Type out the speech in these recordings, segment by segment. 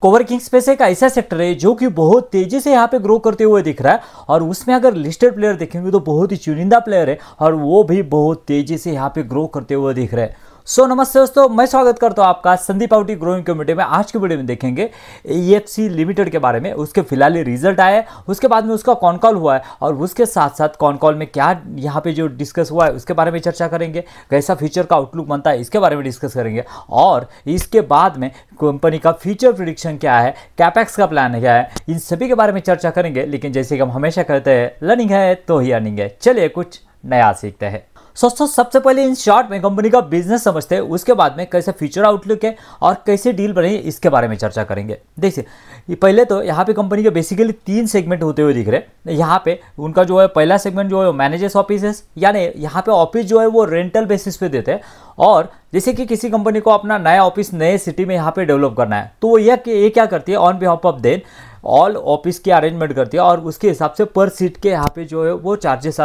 Coworking space एक ऐसा sector है जो कि बहुत तेजी से यहाँ पे ग्रो करते हुए दिख रहा है और उसमें अगर लिस्टेड प्लेयर देखेंगे तो बहुत ही चुनिंदा प्लेयर है और वो भी बहुत तेजी से यहाँ पे ग्रो करते हुए दिख रहे हैं। नमस्ते दोस्तों, मैं स्वागत करता हूँ आपका संदीप आउटी ग्रोइंग कम्युनिटी में। आज की वीडियो में देखेंगे EFC लिमिटेड के बारे में। उसके फिलहाल रिजल्ट आया है, उसके बाद में उसका कॉन कॉल हुआ है और उसके साथ साथ कॉन कॉल में क्या यहाँ पे जो डिस्कस हुआ है उसके बारे में चर्चा करेंगे। कैसा फ्यूचर का आउटलुक बनता है इसके बारे में डिस्कस करेंगे और इसके बाद में कंपनी का फ्यूचर प्रेडिक्शन क्या है, कैपेक्स का प्लान क्या है, इन सभी के बारे में चर्चा करेंगे। लेकिन जैसे कि हम हमेशा कहते हैं, लर्निंग है तो ही अर्निंग है। चलिए कुछ नया सीखते हैं। दोस्तों सबसे पहले इन शॉर्ट में कंपनी का बिजनेस समझते हैं, उसके बाद में कैसे फ्यूचर आउटलुक है और कैसे डील बने इसके बारे में चर्चा करेंगे। देखिए पहले तो यहाँ पे कंपनी के बेसिकली 3 सेगमेंट होते हुए दिख रहे हैं। यहाँ पे उनका जो है पहला सेगमेंट जो है मैनेजर्स ऑफिसेस, यानी यहाँ पे ऑफिस जो है वो रेंटल बेसिस पे देते हैं। और जैसे कि किसी कंपनी को अपना नया ऑफिस नए सिटी में यहाँ पे डेवलप करना है तो ये क्या करती है, on behalf of then all office की अरेंजमेंट करती है और उसके हिसाब से पर सीट के यहाँ पे जो है वो चार्जेस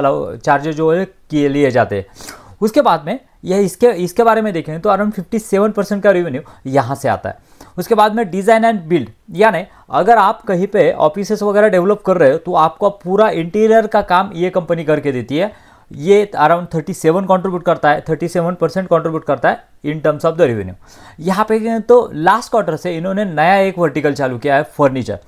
जो है किए लिए जाते हैं। उसके बाद में यह इसके बारे में देखें तो अराउंड 57% का रेवेन्यू यहाँ से आता है। उसके बाद में डिज़ाइन एंड बिल्ड, यानी अगर आप कहीं पे ऑफिसेस वगैरह डेवलप कर रहे हो तो आपका पूरा इंटीरियर का काम ये कंपनी करके देती है। ये अराउंड 37% कंट्रीब्यूट करता है in terms of the revenue. यहाँ पे तो लास्ट क्वार्टर से इन्होंने नया एक वर्टिकल चालू किया है, फर्नीचर।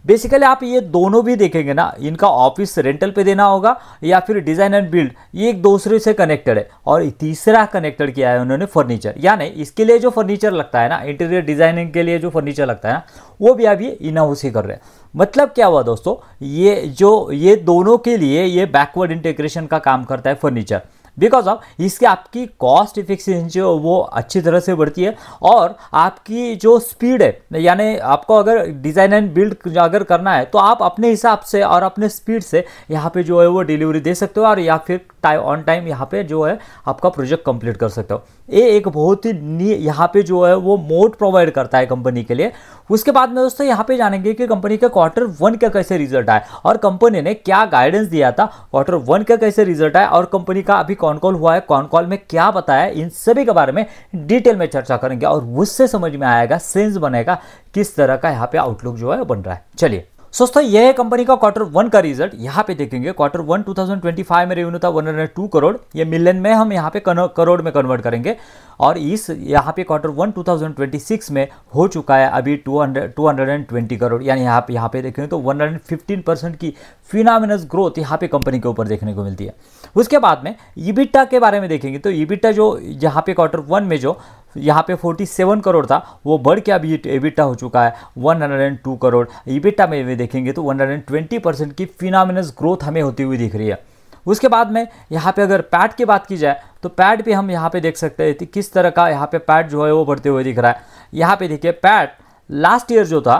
बेसिकली आप ये दोनों भी देखेंगे ना, इनका ऑफिस रेंटल पे देना होगा या फिर डिज़ाइन एंड बिल्ड, ये एक दूसरे से कनेक्टेड है। और तीसरा कनेक्टेड किया है उन्होंने फर्नीचर, यानी इसके लिए जो फर्नीचर लगता है ना, इंटीरियर डिजाइनिंग के लिए जो फर्नीचर लगता है ना, वो भी आप ये इन हाउस ही कर रहे हैं। मतलब क्या हुआ दोस्तों, ये दोनों के लिए ये बैकवर्ड इंटीग्रेशन का काम करता है फर्नीचर। बिकॉज ऑफ इसके आपकी कॉस्ट इफिशिएंसी वो अच्छी तरह से बढ़ती है और आपकी जो स्पीड है, यानी आपको अगर डिज़ाइन एंड बिल्ड अगर करना है तो आप अपने हिसाब से और अपने स्पीड से यहाँ पे जो है वो डिलीवरी दे सकते हो और या फिर ऑन टाइम यहाँ पे जो है आपका प्रोजेक्ट कंप्लीट कर सकते हो। ये एक बहुत ही यहाँ पे जो है वो मोड प्रोवाइड करता है कंपनी के लिए। उसके बाद में दोस्तों यहाँ पे जानेंगे कि कंपनी का Q1 का कैसे रिजल्ट आया और कंपनी ने क्या गाइडेंस दिया था, Q1 का कैसे रिजल्ट आया और कंपनी का अभी कॉन कॉल हुआ है, कॉन कॉल में क्या बताया, इन सभी के बारे में डिटेल में चर्चा करेंगे और उससे समझ में आएगा, सेंस बनेगा किस तरह का यहाँ पे आउटलुक जो है बन रहा है। चलिए दोस्तों यह है कंपनी का Q1 का रिजल्ट। यहाँ पे देखेंगे Q1 2025 में रेवेन्यू था 102 करोड़, ये मिलियन में हम यहाँ पे करोड़ में कन्वर्ट करेंगे और इस यहाँ पे Q1 2026 में हो चुका है अभी 220 करोड़, यानी यहाँ पे देखेंगे तो 115% की फिनोमिनल ग्रोथ यहाँ पे कंपनी के ऊपर देखने को मिलती है। उसके बाद में EBITDA के बारे में देखेंगे तो EBITDA जो यहाँ पे Q1 में जो यहाँ पे 47 करोड़ था वो बढ़ के अभी EBITDA हो चुका है 102 करोड़। EBITDA में देखेंगे तो 120% की फिनोमिनल ग्रोथ हमें होती हुई दिख रही है। उसके बाद में यहाँ पे अगर पैट की बात की जाए तो पैट भी हम यहाँ पे देख सकते हैं किस तरह का यहाँ पे पैट जो है वो बढ़ते हुए दिख रहा है। यहाँ पे देखिए पैट लास्ट ईयर जो था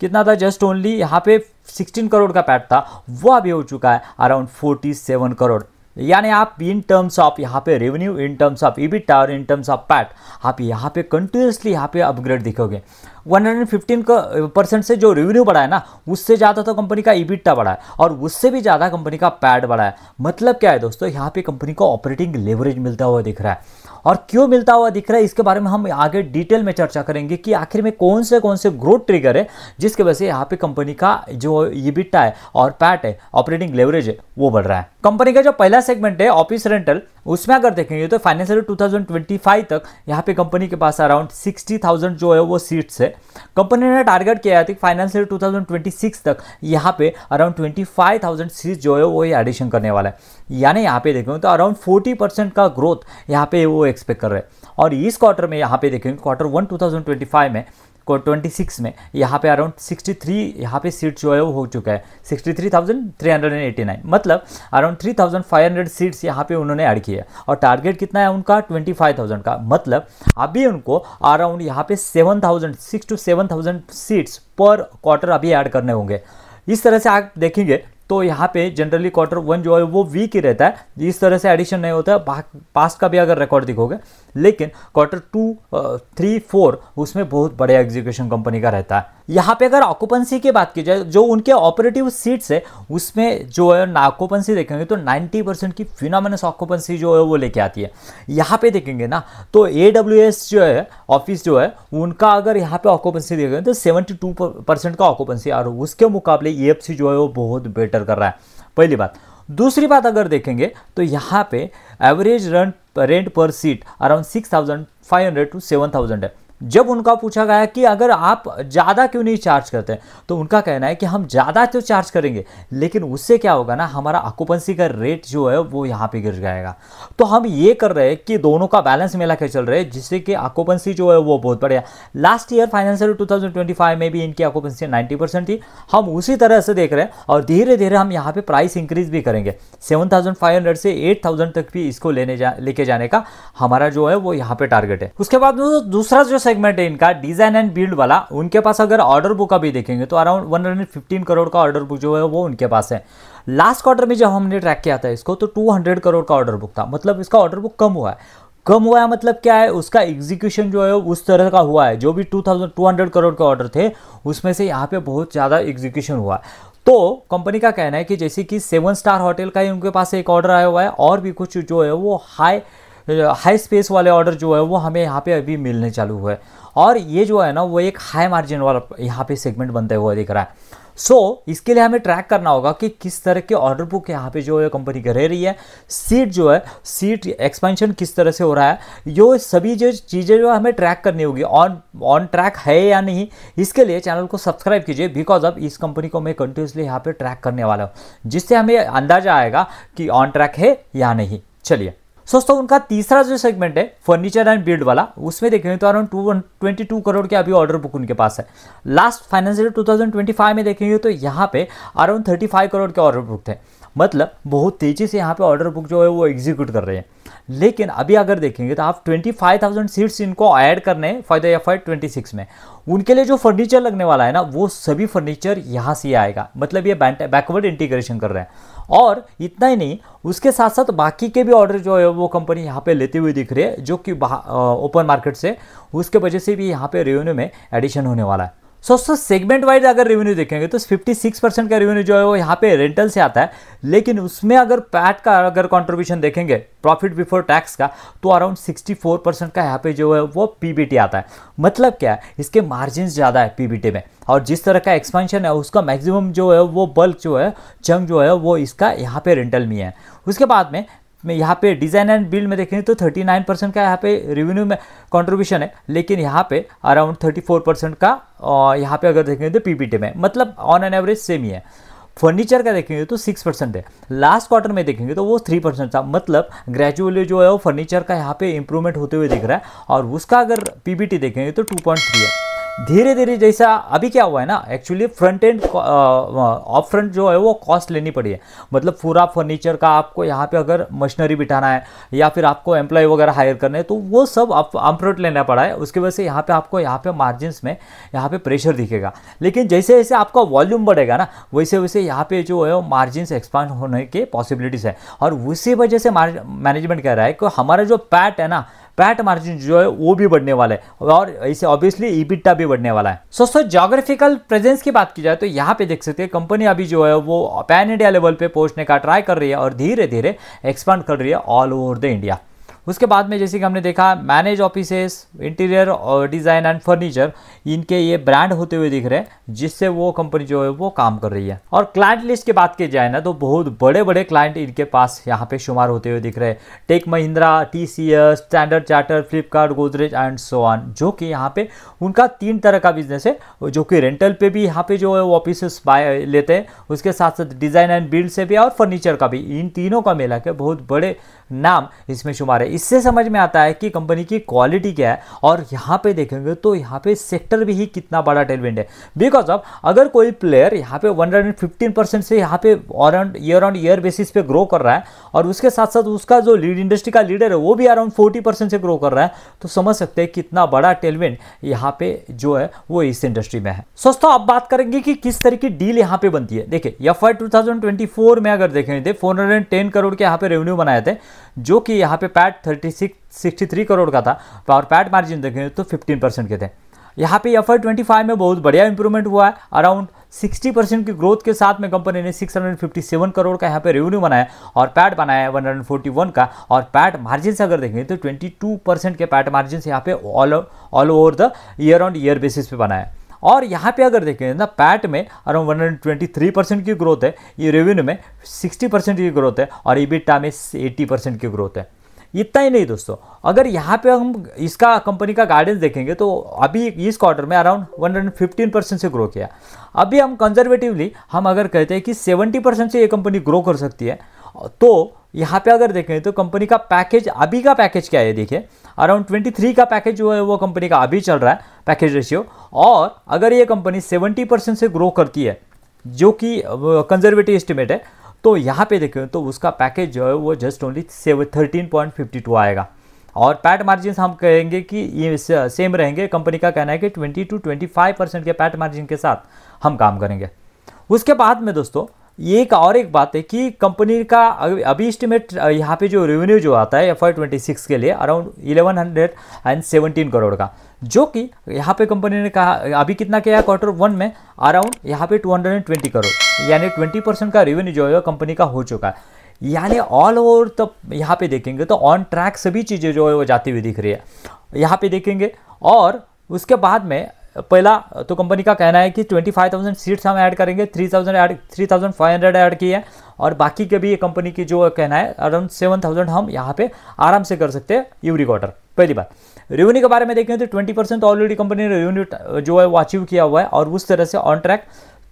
कितना था, जस्ट ओनली यहाँ पे 16 करोड़ का पैट था, वो अभी हो चुका है अराउंड 47 करोड़। यानी आप इन टर्म्स ऑफ यहाँ पे revenue, in terms of EBITDA और इन टर्म्स ऑफ पैट आप यहाँ पे कंटिन्यूसली यहाँ पे अपग्रेड दिखोगे। 115% से जो रेवेन्यू बढ़ा है ना, उससे ज़्यादा तो कंपनी का EBITDA बढ़ा है और उससे भी ज़्यादा कंपनी का पैट बढ़ा है। मतलब क्या है दोस्तों, यहाँ पे कंपनी को ऑपरेटिंग लेवरेज मिलता हुआ दिख रहा है। और क्यों मिलता हुआ दिख रहा है इसके बारे में हम आगे डिटेल में चर्चा करेंगे कि आखिर में कौन से ग्रोथ ट्रिगर है जिसके वजह से यहाँ पे कंपनी का जो EBITDA है और पैट है, ऑपरेटिंग लेवरेज है, वो बढ़ रहा है। कंपनी का जो पहला सेगमेंट है ऑफिस रेंटल, उसमें अगर देखेंगे तो फाइनेंशियल 2025 तक यहाँ पे कंपनी के पास अराउंड 60,000 जो है वो सीट्स है। कंपनी ने टारगेट किया है फाइनेंशियल 2026 तक यहाँ पे अराउंड 25,000 सीट्स जो है वो एडिशन करने वाला है। यानी यहाँ पे देखेंगे तो अराउंड 40% का ग्रोथ यहाँ पे वो एक्सपेक्ट कर रहे हैं। और इस क्वार्टर में यहाँ पे देखेंगे Q1 2025 में 26 में यहाँ पे अराउंड 63 यहाँ पे सीट्स जो है वो हो चुका है 63,389, मतलब अराउंड 3,500 सीट्स यहाँ पे उन्होंने ऐड किया है। और टारगेट कितना है उनका 25,000 का, मतलब अभी उनको अराउंड यहाँ पे 6 to 7,000 सीट्स पर क्वार्टर अभी ऐड करने होंगे। इस तरह से आप देखेंगे तो यहाँ पे जनरली Q1 जो है वो वीक ही रहता है, इस तरह से एडिशन नहीं होता है। पास्ट का भी अगर रिकॉर्ड दिखोगे, लेकिन Q2, 3, 4 उसमें बहुत बड़े एग्जीक्यूशन कंपनी का रहता है। यहाँ पे अगर ऑक्यूपेंसी की बात की जाए, जो उनके ऑपरेटिव सीट्स है उसमें जो है ऑक्यूपेंसी देखेंगे तो 90% की फिनोमिनस ऑक्यूपेंसी जो है वो लेके आती है। यहाँ पे देखेंगे ना तो AWS जो है ऑफिस जो है उनका अगर यहाँ पे ऑक्यूपेंसी देखेंगे तो 72% का ऑक्यूपेंसी, और उसके मुकाबले EFC जो है वो बहुत बेटर कर रहा है, पहली बात। दूसरी बात अगर देखेंगे तो यहाँ पे एवरेज रेंट पर सीट अराउंड 6,500 to 7,000 है। जब उनका पूछा गया कि अगर आप ज़्यादा क्यों नहीं चार्ज करते हैं, तो उनका कहना है कि हम ज़्यादा तो चार्ज करेंगे लेकिन उससे क्या होगा ना, हमारा ऑक्यूपेंसी का रेट जो है वो यहाँ पे गिर जाएगा। तो हम ये कर रहे हैं कि दोनों का बैलेंस मिला के चल रहे हैं, जिससे कि ऑक्यूपेंसी जो है वो बहुत बढ़िया। लास्ट ईयर फाइनेंशियल 2025 में भी इनकी ऑक्यूपेंसी 90% थी। हम उसी तरह से देख रहे हैं और धीरे धीरे हम यहाँ पे प्राइस इंक्रीज भी करेंगे। 7,500 से 8,000 तक भी इसको लेके जाने का हमारा जो है वो यहाँ पे टारगेट है। उसके बाद दूसरा जो सेगमेंट है इनका डिजाइन एंड बिल्ड वाला, उनके पास अगर ऑर्डर बुक अभी देखेंगे तो अराउंड 115 करोड़ का ऑर्डर बुक जो है वो उनके पास है। लास्ट क्वार्टर में जब हमने ट्रैक किया था इसको तो 200 करोड़ का ऑर्डर बुक था, मतलब इसका ऑर्डर बुक कम हुआ है। कम हुआ है मतलब क्या है, उसका एग्जीक्यूशन जो है उस तरह का हुआ है। जो भी 2,200 करोड़ के ऑर्डर थे उसमें से यहाँ पे बहुत ज़्यादा एग्जीक्यूशन हुआ है। तो कंपनी का कहना है कि जैसे कि 7 स्टार होटल का ही उनके पास एक ऑर्डर आया हुआ है, और भी कुछ जो है वो हाई स्पेस वाले ऑर्डर जो है वो हमें यहाँ पे अभी मिलने चालू हुए, और ये जो है ना वो एक हाई मार्जिन वाला यहाँ पे सेगमेंट बनते हुए दिख रहा है। इसके लिए हमें ट्रैक करना होगा कि किस तरह के ऑर्डर बुक यहाँ पे जो है कंपनी कर रही है, सीट एक्सपेंशन किस तरह से हो रहा है, ये सभी जो चीज़ें जो हमें ट्रैक करनी होगी ऑन ट्रैक है या नहीं। इसके लिए चैनल को सब्सक्राइब कीजिए, बिकॉज अब इस कंपनी को मैं कंटिन्यूसली यहाँ पे ट्रैक करने वाला हूँ, जिससे हमें अंदाजा आएगा कि ऑन ट्रैक है या नहीं। चलिए दोस्तों, उनका तीसरा जो सेगमेंट है फर्नीचर एंड बिल्ड वाला, उसमें देखेंगे तो अराउंड 222 करोड़ के अभी ऑर्डर बुक उनके पास है। लास्ट फाइनेंशियल 2025 में देखेंगे तो यहाँ पे अराउंड 35 करोड़ के ऑर्डर बुक थे, मतलब बहुत तेजी से यहाँ पे ऑर्डर बुक जो है वो एग्जीक्यूट कर रहे हैं। लेकिन अभी अगर देखेंगे तो आप 25,000 सीट्स इनको ऐड करने हैं फॉर द FY 26 में। उनके लिए जो फर्नीचर लगने वाला है ना वो सभी फर्नीचर यहाँ से आएगा, मतलब ये बैकवर्ड इंटीग्रेशन कर रहे हैं। और इतना ही नहीं, उसके साथ साथ बाकी के भी ऑर्डर जो है वो कंपनी यहाँ पे लेते हुए दिख रही है, जो कि ओपन मार्केट से, उसके वजह से भी यहाँ पे रेवेन्यू में एडिशन होने वाला है। सेगमेंट वाइज अगर रेवेन्यू देखेंगे तो 56% का रेवेन्यू जो है वो यहाँ पे रेंटल से आता है, लेकिन उसमें अगर पैट का अगर कंट्रीब्यूशन देखेंगे प्रॉफिट बिफोर टैक्स का, तो अराउंड 64% का यहाँ पे जो है वो PBT आता है। मतलब क्या है, इसके मार्जिन ज़्यादा है PBT में, और जिस तरह का एक्सपेंशन है उसका मैक्सिमम जो है वो बल्क जो है चंक जो है वो इसका यहाँ पे रेंटल में है। उसके बाद में यहाँ पे डिज़ाइन एंड बिल्ड में देखेंगे तो 39% का यहाँ पे रेवेन्यू में कंट्रीब्यूशन है, लेकिन यहाँ पे अराउंड 34% का यहाँ पे अगर देखेंगे तो PBT में, मतलब ऑन एन एवरेज सेम ही है। फर्नीचर का देखेंगे तो 6% है, लास्ट क्वार्टर में देखेंगे तो वो 3% था, मतलब ग्रेजुअली जो है वो फर्नीचर का यहाँ पे इंप्रूवमेंट होते हुए दिख रहा है। और उसका अगर PBT देखेंगे तो 2.3 है। धीरे धीरे जैसा अभी क्या हुआ है ना, actually front end of front जो है वो कॉस्ट लेनी पड़ी है, मतलब पूरा फर्नीचर का आपको यहाँ पे अगर मशीनरी बिठाना है या फिर आपको एम्प्लॉय वगैरह हायर करना है तो वो सब अपफ्रंट लेना पड़ा है। उसकी वजह से यहाँ पे आपको यहाँ पे मार्जिन्स में यहाँ पे प्रेशर दिखेगा, लेकिन जैसे जैसे आपका वॉल्यूम बढ़ेगा ना वैसे वैसे यहाँ पे जो है मार्जिन्स एक्सपांड होने के पॉसिबिलिटीज़ है। और उसी वजह से मैनेजमेंट कह रहा है कि हमारा जो पैट है ना, पैट मार्जिन जो है वो भी बढ़ने वाला है, और ऐसे ऑब्वियसली EBITDA भी बढ़ने वाला है। दोस्तों, ज्योग्राफिकल प्रेजेंस की बात की जाए तो यहाँ पे देख सकते हैं कंपनी अभी जो है वो पैन इंडिया लेवल पे पहुंचने का ट्राई कर रही है और धीरे धीरे एक्सपांड कर रही है ऑल ओवर द इंडिया। उसके बाद में जैसे कि हमने देखा मैनेज ऑफिसेस, इंटीरियर और डिज़ाइन एंड फर्नीचर, इनके ये ब्रांड होते हुए दिख रहे हैं, जिससे वो कंपनी जो है वो काम कर रही है। और क्लाइंट लिस्ट की बात की जाए ना तो बहुत बड़े बड़े क्लाइंट इनके पास यहाँ पे शुमार होते हुए दिख रहे हैं। Tech Mahindra, TCS, standard charter, Flipkart, Godrej and so on, जो कि यहाँ पे उनका 3 तरह का बिजनेस है, जो कि रेंटल पे भी यहाँ पे जो है वो ऑफिस बाय लेते हैं, उसके साथ साथ डिज़ाइन एंड बिल्ड से भी और फर्नीचर का भी। इन तीनों का मिला के बहुत बड़े नाम इसमें शुमार है। इससे समझ में आता है कि कंपनी की क्वालिटी क्या है। और यहाँ पे देखेंगे तो यहाँ पे सेक्टर भी ही कितना बड़ा टेलविंड है, बिकॉज ऑफ अगर कोई प्लेयर यहाँ पे 115% से यहाँ पे ईयर ऑन ईयर बेसिस पे ग्रो कर रहा है, और उसके साथ साथ उसका जो लीड इंडस्ट्री का लीडर है वो भी अराउंड 40% से ग्रो कर रहा है, तो समझ सकते हैं कितना बड़ा टेलविंड यहाँ पे जो है वो इस इंडस्ट्री में है। दोस्तों, अब बात करेंगे कि किस तरह की डील यहाँ पे बनती है। देखिए FY 2024 में अगर देखेंगे 410 करोड़ के यहाँ पे रेवेन्यू बनाए थे, जो कि यहाँ पे पैट 63 करोड़ का था, और पैट मार्जिन देखेंगे तो 15% के थे। यहाँ पे FY25 में बहुत बढ़िया इंप्रूवमेंट हुआ है। अराउंड 60% की ग्रोथ के साथ में कंपनी ने 657 करोड़ का यहाँ पे रेवेन्यू बनाया और पैट बनाया है 141 का। और पैट मार्जिन से अगर देखें तो 22% के पैट मार्जिन से यहाँ पे all over the year on year basis पे बनाया। और यहाँ पे अगर देखें ना, पैट में अराउंड 123% की ग्रोथ है, ये रेवेन्यू में 60% की ग्रोथ है और EBITDA में 80% की ग्रोथ है। इतना ही नहीं दोस्तों, अगर यहाँ पे हम इसका कंपनी का गाइडेंस देखेंगे तो अभी इस क्वार्टर में अराउंड 115% से ग्रो किया। अभी हम कंजर्वेटिवली हम अगर कहते हैं कि 70% से ये कंपनी ग्रो कर सकती है, तो यहाँ पे अगर देखें तो कंपनी का पैकेज, अभी का पैकेज क्या है देखिए, अराउंड 23 का पैकेज जो है वो कंपनी का अभी चल रहा है पैकेज रेशियो। और अगर ये कंपनी 70% से ग्रो करती है, जो कि कंजर्वेटिव एस्टिमेट है, तो यहाँ पे देखें तो उसका पैकेज जो है वो जस्ट ओनली 13.52 आएगा। और पैट मार्जिन हम कहेंगे कि ये सेम रहेंगे। कंपनी का कहना है कि 20 to 25% के पैट मार्जिन के साथ हम काम करेंगे। उसके बाद में दोस्तों एक बात है कि कंपनी का अभी एस्टिमेट यहाँ पे जो रेवेन्यू जो आता है FY26 के लिए अराउंड 1117 करोड़ का, जो कि यहाँ पे कंपनी ने कहा अभी कितना किया क्वार्टर 1 में, अराउंड यहाँ पे 220 करोड़, यानी 20% का रेवेन्यू जो है कंपनी का हो चुका है। यानी ऑल ओवर तो यहाँ पे देखेंगे तो ऑन ट्रैक सभी चीज़ें जो है वो जाती हुई दिख रही है यहाँ पे देखेंगे। और उसके बाद में पहला तो कंपनी का कहना है कि 25,000 सीट्स हम ऐड करेंगे, 3,500 ऐड किए हैं और बाकी के भी कंपनी की जो कहना है अराउंड 7,000 हम यहाँ पे आराम से कर सकते हैं एवरी क्वार्टर। पहली बात रेवेन्यू के बारे में देखें तो 20% ऑलरेडी कंपनी ने रेवेन्यू जो है वो अचीव किया हुआ है और उस तरह से ऑन ट्रैक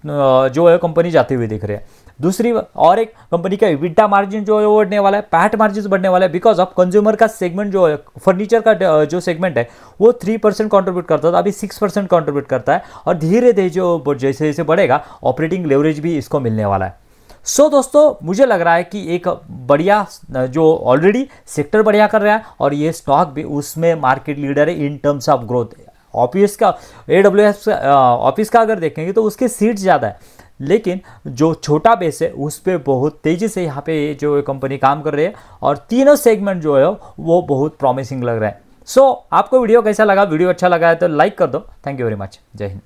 जो है कंपनी जाती हुई दिख रही है। दूसरी और एक कंपनी का EBITDA मार्जिन जो है वो बढ़ने वाला है, पैट मार्जिन बढ़ने वाला है, बिकॉज ऑफ कंज्यूमर का सेगमेंट जो है, फर्नीचर का जो सेगमेंट है वो 3% कंट्रीब्यूट करता था, अभी 6% कंट्रीब्यूट करता है और धीरे धीरे जो जैसे जैसे बढ़ेगा ऑपरेटिंग लेवरेज भी इसको मिलने वाला है। सो दोस्तों मुझे लग रहा है कि एक बढ़िया जो ऑलरेडी सेक्टर बढ़िया कर रहा है और ये स्टॉक भी उसमें मार्केट लीडर है in terms of growth. Office का AWS ऑफिस का अगर देखेंगे तो उसके सीट्स ज़्यादा है, लेकिन जो छोटा बेस है उस पर बहुत तेज़ी से यहाँ पे जो कंपनी काम कर रही है और तीनों सेगमेंट जो है वो बहुत प्रॉमिसिंग लग रहा है। सो आपको वीडियो कैसा लगा? वीडियो अच्छा लगा है तो लाइक कर दो। Thank you very much. जय हिंद।